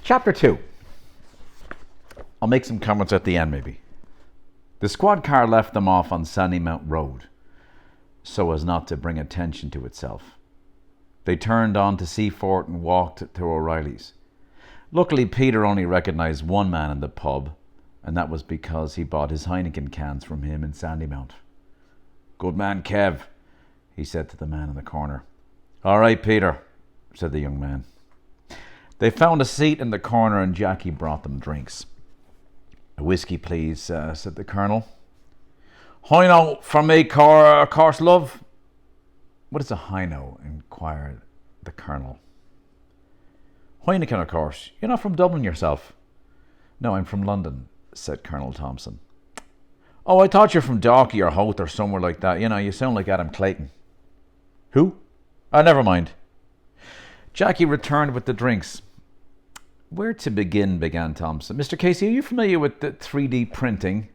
Chapter 2. I'll make some comments at the end, maybe. The squad car left them off on Sandymount Road, so as not to bring attention to itself. They turned on to Seafort and walked to O'Reilly's. Luckily, Peter only recognised one man in the pub, and that was because he bought his Heineken cans from him in Sandymount. "Good man, Kev," he said to the man in the corner. "All right, Peter," said the young man. They found a seat in the corner and Jackie brought them drinks. "A whiskey, please," said the Colonel. "Hino for me, course, love." "What is a Hino?" inquired the Colonel. "Heineken, of course. You're not from Dublin yourself?" "No, I'm from London," said Colonel Thompson. "Oh, I thought you're from Dalkey or Howth or somewhere like that. You know, you sound like Adam Clayton." "Who? Never mind." Jackie returned with the drinks. "Where to begin?" began Thompson. "Mr. Casey, are you familiar with the 3D printing?"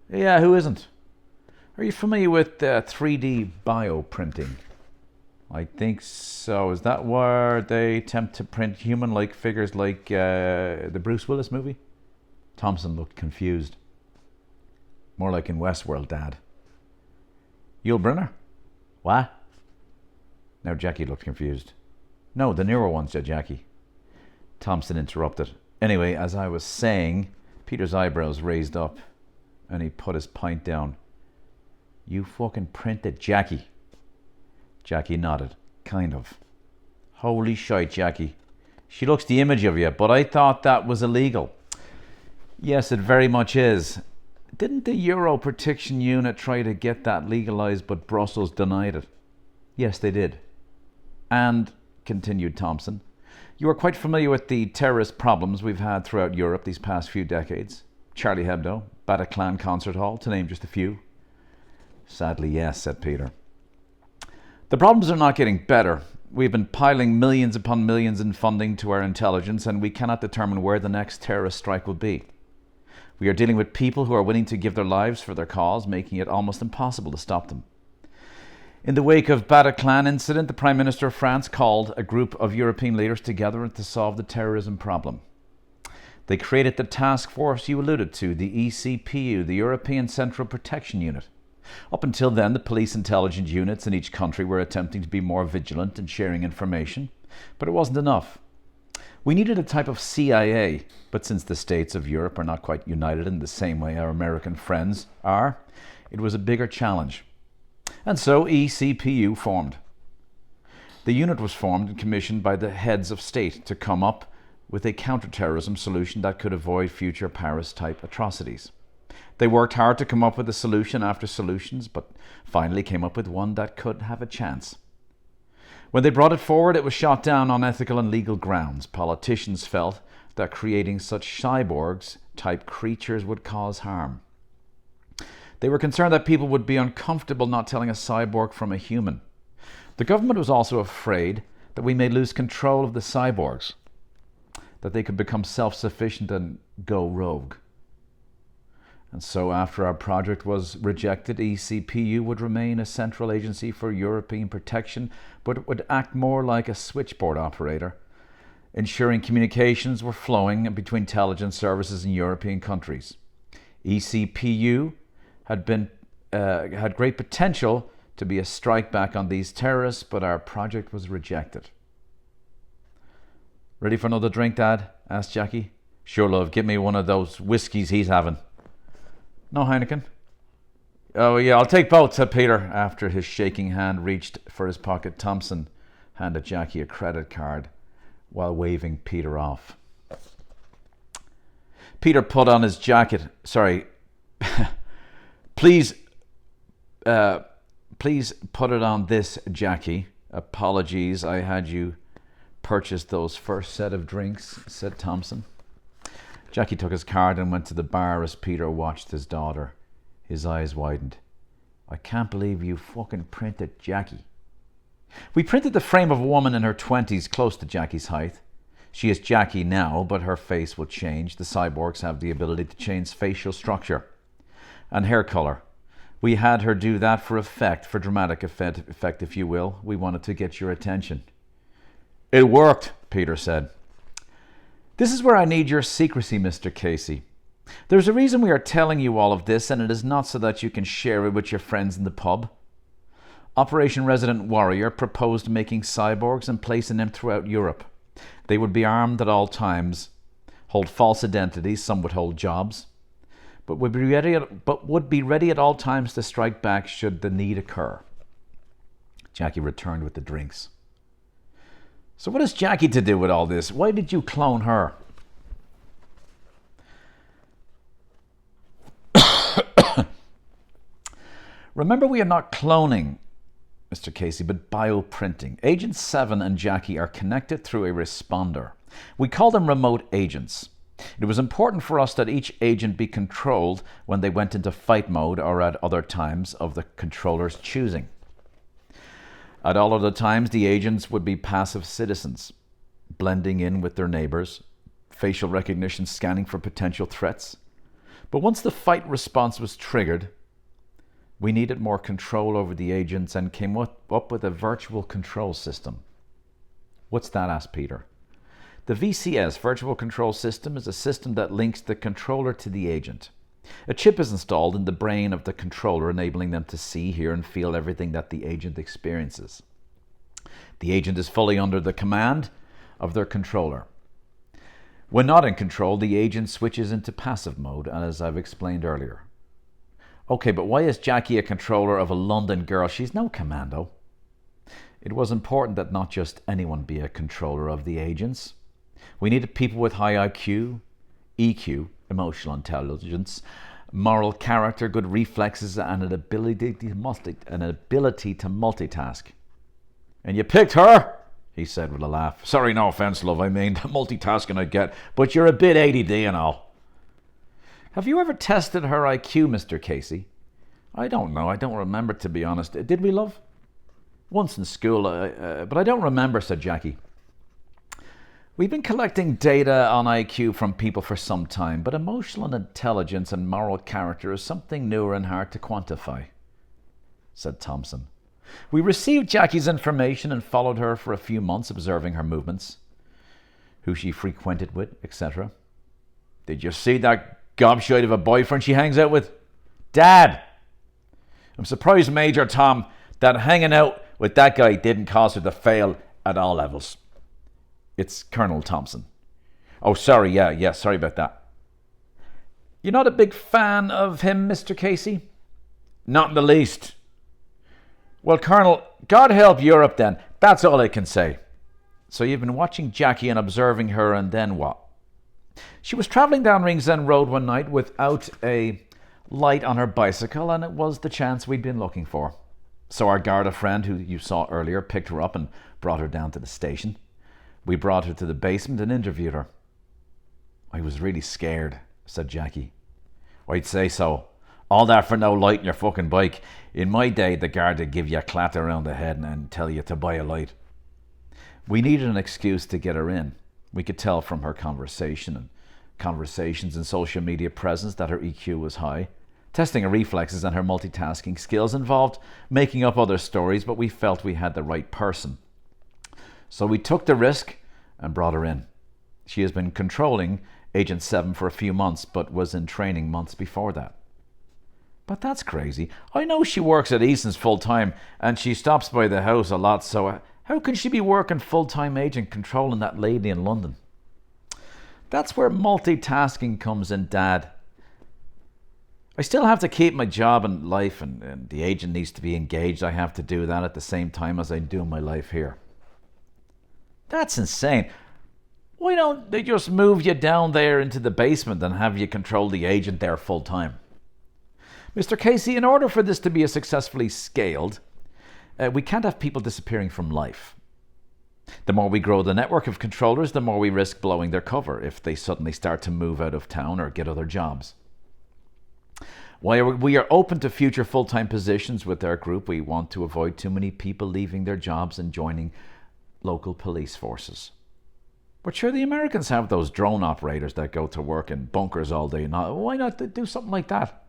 "Yeah, who isn't?" "Are you familiar with 3D bioprinting?" "I think so. Is that where they attempt to print human-like figures like the Bruce Willis movie?" Thompson looked confused. "More like in Westworld, Dad." "Yul Brynner?" "What?" Now Jackie looked confused. "No, the newer one," said Jackie. Thompson interrupted. "Anyway, as I was saying," Peter's eyebrows raised up and he put his pint down. "You fucking printed Jackie." Jackie nodded. "Kind of." "Holy shite, Jackie. She looks the image of you, but I thought that was illegal." "Yes, it very much is. Didn't the Euro Protection Unit try to get that legalised, but Brussels denied it?" "Yes, they did." "And," continued Thompson, "you are quite familiar with the terrorist problems we've had throughout Europe these past few decades. Charlie Hebdo, Bataclan Concert Hall, to name just a few." "Sadly, yes," said Peter. "The problems are not getting better. We've been piling millions upon millions in funding to our intelligence, and we cannot determine where the next terrorist strike will be. We are dealing with people who are willing to give their lives for their cause, making it almost impossible to stop them. In the wake of Bataclan incident, the Prime Minister of France called a group of European leaders together to solve the terrorism problem. They created the task force you alluded to, the ECPU, the European Central Protection Unit. Up until then, the police intelligence units in each country were attempting to be more vigilant and sharing information, but it wasn't enough. We needed a type of CIA, but since the states of Europe are not quite united in the same way our American friends are, it was a bigger challenge. And so ECPU formed. The unit was formed and commissioned by the heads of state to come up with a counterterrorism solution that could avoid future Paris-type atrocities. They worked hard to come up with a solution after solutions, but finally came up with one that could have a chance. When they brought it forward, it was shot down on ethical and legal grounds. Politicians felt that creating such cyborgs-type creatures would cause harm. They were concerned that people would be uncomfortable not telling a cyborg from a human. The government was also afraid that we may lose control of the cyborgs, that they could become self-sufficient and go rogue. And so after our project was rejected, ECPU would remain a central agency for European protection, but it would act more like a switchboard operator, ensuring communications were flowing between intelligence services in European countries. ECPU had great potential to be a strike back on these terrorists, but our project was rejected. "Ready for another drink, Dad?" asked Jackie. "Sure, love. Give me one of those whiskies he's having." "No Heineken?" "Oh, yeah, I'll take both," said Peter. After his shaking hand reached for his pocket, Thompson handed Jackie a credit card while waving Peter off. Peter put on his jacket. "Sorry, please put it on this, Jackie. Apologies, I had you purchase those first set of drinks," said Thompson. Jackie took his card and went to the bar as Peter watched his daughter. His eyes widened. "I can't believe you fucking printed Jackie." "We printed the frame of a woman in her 20s, close to Jackie's height. She is Jackie now, but her face will change. The cyborgs have the ability to change facial structure and hair color. We had her do that for effect, for dramatic effect, if you will. We wanted to get your attention." "It worked," Peter said. This is where I need your secrecy, Mr. Casey. There's a reason we are telling you all of this, and it is not so that you can share it with your friends in the pub. Operation Resident Warrior proposed making cyborgs and placing them throughout Europe. They would be armed at all times, hold false identities, some would hold jobs, but would be ready at all times to strike back should the need occur. Jackie returned with the drinks. So what has Jackie to do with all this? Why did you clone her? Remember, we are not cloning, Mr. Casey, but bioprinting. Agent 7 and Jackie are connected through a responder. We call them remote agents. It was important for us that each agent be controlled when they went into fight mode or at other times of the controller's choosing. At all other times, the agents would be passive citizens, blending in with their neighbors, facial recognition scanning for potential threats. But once the fight response was triggered, we needed more control over the agents and came up with a virtual control system. What's that? Asked Peter. The VCS, Virtual Control System, is a system that links the controller to the agent. A chip is installed in the brain of the controller, enabling them to see, hear, and feel everything that the agent experiences. The agent is fully under the command of their controller. When not in control, the agent switches into passive mode, as I've explained earlier. Okay, but why is Jackie a controller of a London girl? She's no commando. It was important that not just anyone be a controller of the agents. We needed people with high IQ, EQ, emotional intelligence, moral character, good reflexes, and an ability to multitask. And you picked her, he said with a laugh. Sorry, no offense, love, I mean, the multitasking I get, but you're a bit ADD and all. Have you ever tested her IQ, Mr. Casey? I don't know. I don't remember, to be honest. Did we, love? Once in school, but I don't remember, said Jackie. We've been collecting data on IQ from people for some time, but emotional intelligence and moral character is something newer and hard to quantify, said Thompson. We received Jackie's information and followed her for a few months, observing her movements, who she frequented with, etc. Did you see that gobshite of a boyfriend she hangs out with? Dad! I'm surprised, Major Tom, that hanging out with that guy didn't cause her to fail at all levels. It's Colonel Thompson. Oh, sorry, yeah, sorry about that. You're not a big fan of him, Mr. Casey? Not in the least. Well, Colonel, God help Europe then. That's all I can say. So you've been watching Jackie and observing her, and then what? She was travelling down Ringsend Road one night without a light on her bicycle, and it was the chance we'd been looking for. So our Garda friend, who you saw earlier, picked her up and brought her down to the station. We brought her to the basement and interviewed her. I was really scared, said Jackie. I'd say so. All that for no light in your fucking bike. In my day, the Garda give you a clatter around the head and tell you to buy a light. We needed an excuse to get her in. We could tell from her conversations and social media presence that her EQ was high. Testing her reflexes and her multitasking skills involved making up other stories, but we felt we had the right person. So we took the risk and brought her in. She has been controlling Agent 7 for a few months, but was in training months before that. But that's crazy. I know she works at Easton's full-time, and she stops by the house a lot, so how can she be working full-time agent controlling that lady in London? That's where multitasking comes in, Dad. I still have to keep my job and life, and the agent needs to be engaged. I have to do that at the same time as I do my life here. That's insane. Why don't they just move you down there into the basement and have you control the agent there full time? Mr. Casey, in order for this to be successfully scaled, we can't have people disappearing from life. The more we grow the network of controllers, the more we risk blowing their cover if they suddenly start to move out of town or get other jobs. While we are open to future full-time positions with our group, we want to avoid too many people leaving their jobs and joining local police forces. But sure, the Americans have those drone operators that go to work in bunkers all day. Now, why not do something like that?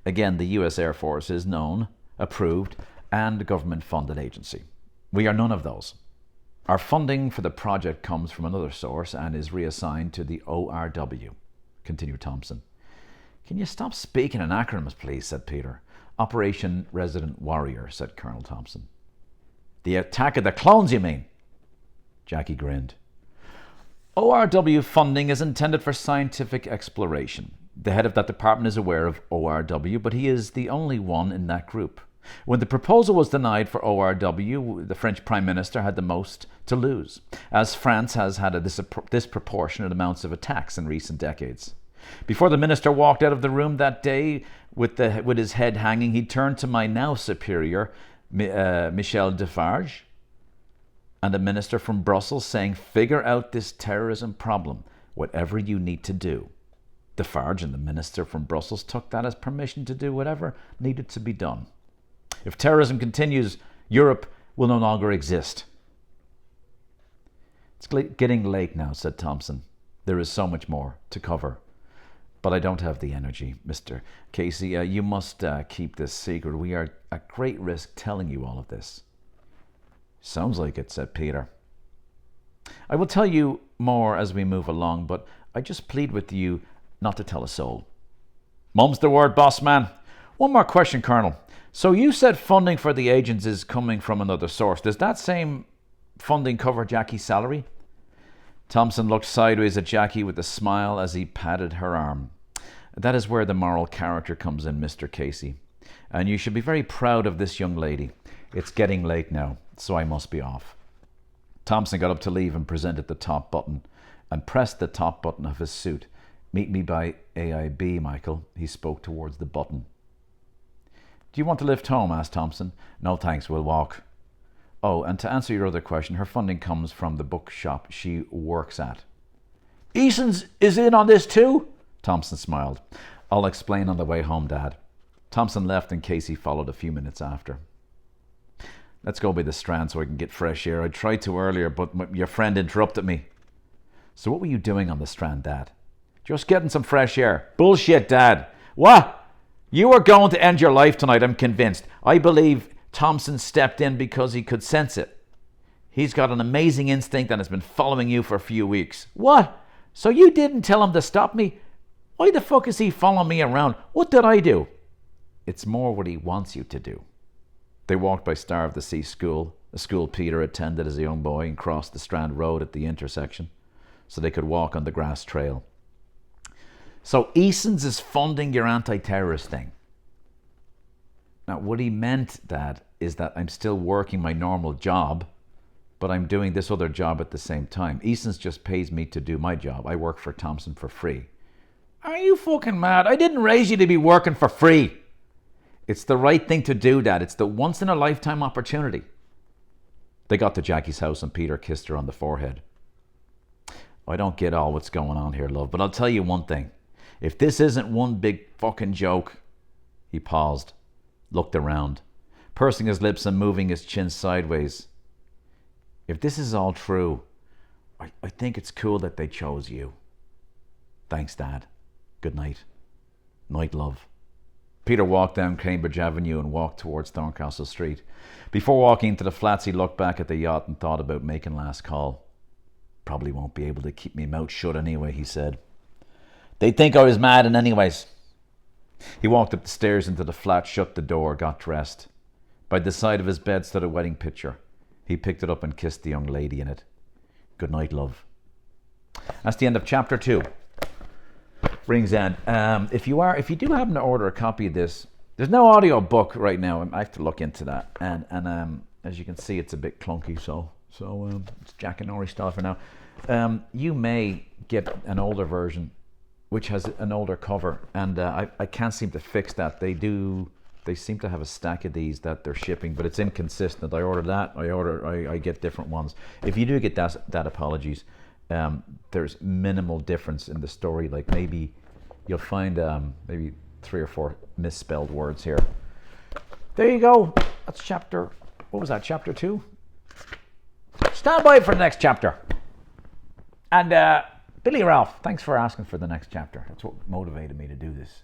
Again, the US Air Force is known, approved, and government-funded agency. We are none of those. Our funding for the project comes from another source and is reassigned to the ORW, continued Thompson. Can you stop speaking in acronyms, please, said Peter. Operation Resident Warrior, said Colonel Thompson. The attack of the clones, you mean? Jackie grinned. ORW funding is intended for scientific exploration. The head of that department is aware of ORW, but he is the only one in that group. When the proposal was denied for ORW, the French Prime Minister had the most to lose, as France has had a disproportionate amounts of attacks in recent decades. Before the minister walked out of the room that day with his head hanging, he turned to my now superior, Michel Defarge, and a minister from Brussels, saying, figure out this terrorism problem, whatever you need to do. Defarge and the minister from Brussels took that as permission to do whatever needed to be done. If terrorism continues, Europe will no longer exist. It's getting late now, said Thompson. There is so much more to cover. But I don't have the energy, Mr. Casey. You must keep this secret. We are at great risk telling you all of this. Sounds like it, said Peter. I will tell you more as we move along, but I just plead with you not to tell a soul. Mum's the word, boss man. One more question, Colonel. So you said funding for the agents is coming from another source. Does that same funding cover Jackie's salary? Thompson looked sideways at Jackie with a smile as he patted her arm. That is where the moral character comes in, Mr. Casey. And you should be very proud of this young lady. It's getting late now, so I must be off. Thompson got up to leave and presented the top button and pressed the top button of his suit. Meet me by AIB, Michael. He spoke towards the button. Do you want to lift home? Asked Thompson. No thanks, we'll walk. Oh, and to answer your other question, her funding comes from the bookshop she works at. Eason's is in on this too? Thompson smiled. I'll explain on the way home, Dad. Thompson left and Casey followed a few minutes after. Let's go by the Strand so I can get fresh air. I tried to earlier, but your friend interrupted me. So what were you doing on the Strand, Dad? Just getting some fresh air. Bullshit, Dad. What? You are going to end your life tonight, I'm convinced. I believe Thompson stepped in because he could sense it. He's got an amazing instinct and has been following you for a few weeks. What? So you didn't tell him to stop me? Why the fuck is he following me around? What did I do? It's more what he wants you to do. They walked by Star of the Sea School, a school Peter attended as a young boy, and crossed the Strand Road at the intersection so they could walk on the grass trail. So Eason's is funding your anti-terrorist thing. Now, what he meant, Dad, is that I'm still working my normal job, but I'm doing this other job at the same time. Eason's just pays me to do my job. I work for Thompson for free. Are you fucking mad? I didn't raise you to be working for free. It's the right thing to do, Dad. It's the once-in-a-lifetime opportunity. They got to Jackie's house and Peter kissed her on the forehead. I don't get all what's going on here, love, but I'll tell you one thing. If this isn't one big fucking joke... He paused, looked around, pursing his lips and moving his chin sideways. If this is all true, I think it's cool that they chose you. Thanks, Dad. Good night. Night, love. Peter walked down Cambridge Avenue and walked towards Thorncastle Street. Before walking into the flats, he looked back at the yacht and thought about making last call. Probably won't be able to keep me mouth shut anyway, he said. They'd think I was mad in anyways. He walked up the stairs into the flat, shut the door, got dressed. By the side of his bed stood a wedding picture. He picked it up and kissed the young lady in it. Good night, love. That's the end of chapter 2. Ringsend. If you do happen to order a copy of this, there's no audio book right now. I have to look into that. And as you can see, it's a bit clunky, so it's Jack and Nori style for now. You may get an older version, which has an older cover, and I can't seem to fix that. They seem to have a stack of these that they're shipping, but it's inconsistent. I order that. I get different ones. If you do get that, apologies. There's minimal difference in the story. Like maybe you'll find maybe 3 or 4 misspelled words here. There you go. That's chapter. What was that? Chapter 2. Stand by for the next chapter. And Billy Ralph, thanks for asking for the next chapter. That's what motivated me to do this.